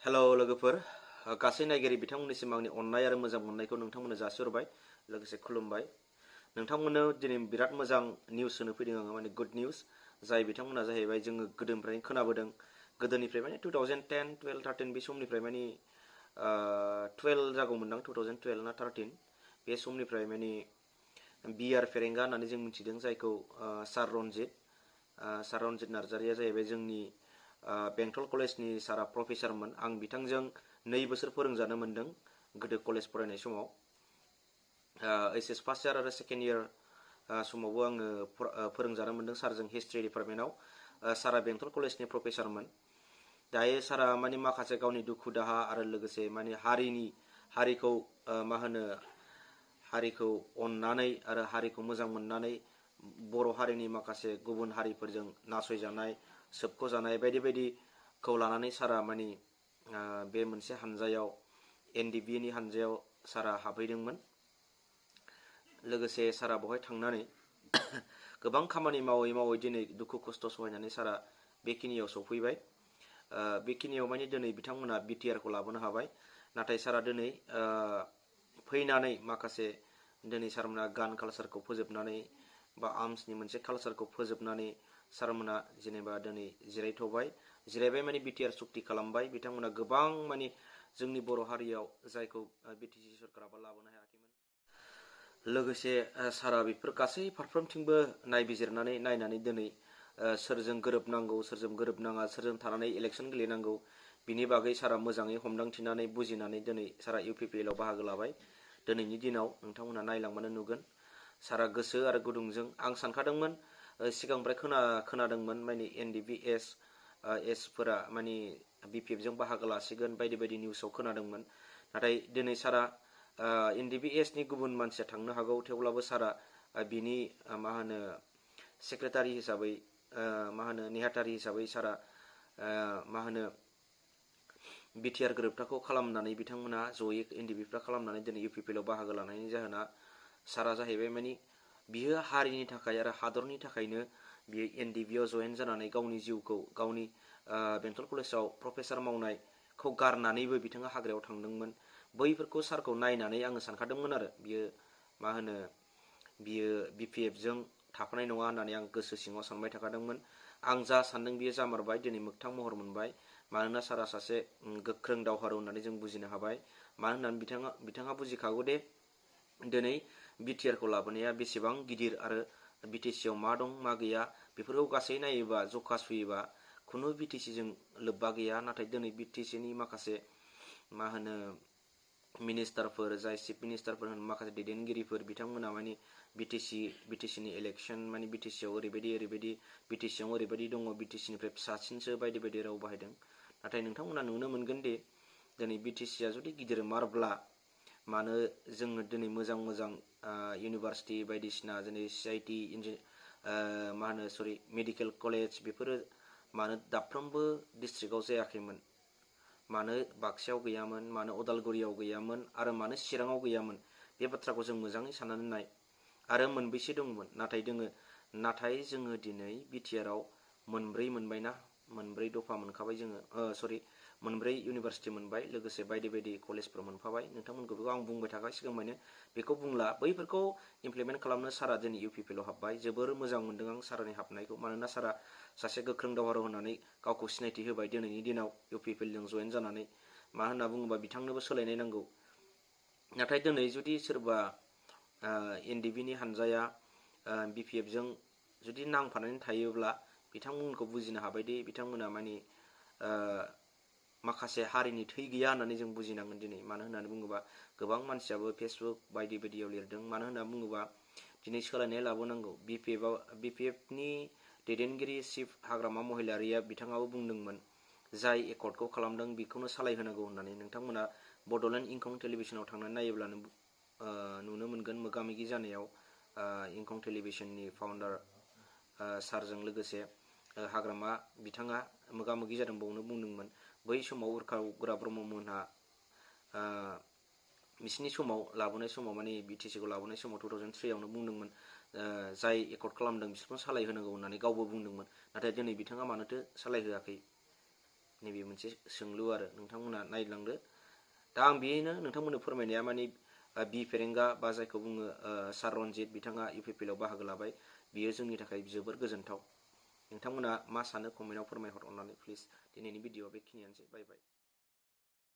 Hello लोगोफोर गासै नायगिरि बिथांमोननिसिम आंनि अननाय आरो मोजां मोननायखौ नोंथांमोननो जासिहरबाय लोगोसे खुलुमबाय। नोंथांमोननो दिनै बिराद मोजां निउस होनो फैदों आङो माने गुड निउस जाय बिथांमोना जाहैबाय जोङो गोदोनिफ्रायनो खोनाबोदों गोदोनिफ्राय माने 2010, 12, 13 बे समनिफ्राय माने 12 जागौमोनदां 2012 ना 13 बे समनिफ्राय माने बिआर फेरेंगा होननानै जों मिथिदों जायखौ सार रन्जित नार्जारिया जाहैबाय जोंनि बेंटल कलेजनि सारा प्रफेसारमोन। आं बिथांजों 2 बोसोर फोरोंजानो मोन्दों गोदो कलेज फरायनाय समाव। एस एस फार्स्ट इयार आरो सेकेन्ड इयार समावबो आङो फोरोंजानो मोन्दों सारजों हिस्ट्रि डिपार्टमेन्टाव। सारा बेंटल कलेजनि प्रफेसारमोन। दायो सारा माने माखासे गावनि दुखु दाहा आरो लोगोसे माने हारिखौ हारिखौ अननानै आरो हारिखौ मोजां मोननानै बर' हारिनि माखासे गुबुन हारिफोरजों नासयजानाय सोबख'जानाय बायदि बायदिखौ लानानै सारा माने बे मोनसे हानजायाव NDBA नि हानजायाव सारा हाबहैदोंमोन। लोगोसे सारा बेवहाय थांनानै गोबां खामानि मावै मावै दिनै दुखु खस्थ' सहायनानै सारा बेखिनियाव सफैबाय। बेखिनियाव माने दिनै बिथांमोना BTR खौ लाबोनो हाबाय। नाथाय सारा दिनै फैनानै माखासे दिनै सारमोना गान कालसारखौ फोजोबनानै बा आर्मसनि मोनसे कालसारखौ फोजोबनानै सारमोना जेनेबा दिनै जिरायबाय माने BTR सुक्ति खालामबाय। बिथांमोना गोबां माने जोंनि बर' हारियाव जायखौ BTC सरकाराबो लाबोनो हायाखैमोन। लोगोसे सारा बेफोर गासै फारफ्रोमथिंबो नायनानै दिनै सोरजों गोरोबनांगौ सोरजों गोरोबनाङा सोरजों थानानै इलेक्सन गेलेनांगौ बिनि बागै सारा मोजाङै हमदांथिनानै बुजिनानै दिनै सारा UPPL आव बाहागो लाबाय। दिनैनि दिनाव नोंथांमोना नायलांबानो नुगोन सारा गोसो आरो गुदुंजों। आं सानखादोंमोन सिगांनिफ्राय खोनादोंमोन माने NDBS माने BPF जों बाहागो लासिगोन बायदि बायदि निउसाव खोनादोंमोन। नाथाय दिनै सारा NDBS नि गुबुन मानसिया थांनो हागौ थेवब्लाबो सारा बिनि सेक्रेटारि हिसाबै नेहाथारि हिसाबै सारा BTR गोरोबथाखौ खालामनानै बिथांमोना जयै NDBफ्रा खालामनानै दिनै UPPL आव बाहागो लानायनि जाहोना सारा जाहैबाय माने बियो हारिनि थाखाय आरो हादरनि थाखायनो बियो NDB आव जयेन जानानै गावनि जिउखौ गावनि बेंटल कलेजाव प्रफेसार मावनायखौ गारनानैबो बिथाङा हाग्रायाव थांदोंमोन। बैफोरखौ सारखौ नायनानै आङो सानखादोंमोन आरो बियो BPF जों थाफानाय नङा होननानै आं गोसो सिङाव सानबाय थाखादोंमोन। आं जा सानदों बियो जामारबाय दिनै मोगथां महर मोनबाय। मानोना सारा सासे गोख्रों दावहारु होननानै जों बुजिनो हाबाय। मानो होननानै बिथाङा बुजिखागौ दे दिनै BTR खौ लाबोनाया बेसेबां गिदिर आरो BTC आव मा दं मा गैया बेफोरखौ गासै नायोबा जखा सुयोबा खुनु BTC जों लोब्बा गैया। नाथाय दिनै BTC नि माखासे मिनिस्टारफोर जाय चिफ मिनिस्टारफोर माखासे दैदेनगिरिफोर बिथांमोना माने BTC नि इलेक्सन माने BTC आव ओरैबायदि BTC आव ओरैबायदि दङ BTC निफ्राय फिसासिनसो बायदि बायदि राव बाहायदों। नाथाय नोंथांमोना नुनो मोनगोन दि दिनै BTC आ जुदि गिदिर मारब्ला मानो जोङो दिनै मोजां इउनिभारसिटि बायदिसिना जेरै CIT मेडिकेल कलेज बेफोरो मानो दाफ्रोमबो डिस्ट्रिक्टआव जायाखैमोन। मानो बाक्सायाव गैयामोन मानो उदालगुरियाव गैयामोन आरो मानो चिराङाव गैयामोन बे बाथ्राखौ जों मोजाङै साननानै नाय। आरो मोनबेसे दंमोन नाथाय जोङो दिनै BTR आव मोनब्रै मोनबायना मोनब्रै दफा मोनखाबाय जोङो मोनब्रै इउनिभारसिटि मोनबाय लोगोसे बायदि बायदि कलेजफोर मोनफाबाय। नोंथांमोनखौ आं बुंबाय थाखासिगोन बेखौ बुंला बैफोरखौ इमप्लिमेन्ट खालामनो सारा दिनै UPPL आव हाबबाय। जोबोर मोजां मोनदों आं सारानि हाबनायखौ। मानोना सारा सासे गोख्रों दावहारु होननानै गावखौ सिनायथि होबाय दिनैनि दिनाव UPPL जों जयेन जानानै। मा होनना बुङोबा बिथांनोबो सोलायनाय नांगौ। नाथाय दिनै जुदि सोरबा NDB नि हानजाया BPF जों जुदि नांफानानै थायोब्ला बिथांमोनखौ बुजिनो हाबायदि बिथांमोना माने माखासे हारिनि थै गैया होननानै जों बुजिनांगोन दिनै। मानो होननानै बुङोबा गोबां मानसियाबो फेसबुक बायदि बायदियाव लिरदों। मानो होनना बुङोबा दिनै सोलायनाय लाबोनांगौ। BPF नि दैदेनगिरि चिफ हाग्रामा महिलारिया बिथाङाबो बुंदोंमोन जाय एकर्डखौ खालामदों बेखौनो सालायहोनांगौ होननानै। नोंथांमोना बड'लेण्ड इंखं टेलिभिसनाव थांनानै नायोब्लानो नुनो मोनगोन मोगा मोगि जानायाव इंखं टेलिभिसननि फाउन्डार सारजों लोगोसे हाग्रामा बिथाङा मोगा मोगि जादों बावनो बुंदोंमोन। बै समाव उर्खाव गोरा ब्रह्ममोनहा बिसिनि समाव लाबोनाय समाव माने BTC खौ लाबोनाय समाव 2003 आवनो बुंदोंमोन जाय एकर्ड खालामदों बिसोरखौनो सालायहोनांगौ होननानै गावबो बुंदोंमोन। नाथाय दिनै बिथाङा मानोथो सालायहोआखै नैबे मोनसे सोंलु आरो नोंथांमोना नायलांदो। दा आं बेनो नोंथांमोननो फोरमायनाया माने बि फेरेंगा बा जायखौ बुङो सार रनजित बिथाङा UPPL आव बाहागो लाबाय, बियो जोंनि थाखाय जोबोर गोजोनथाव। नोंथांमोना मा सानो कमेन्टआव फोरमायहर अननानै प्लिज। दिनैनि भिडिअआ बेखिनियानोसै, बाय बाय।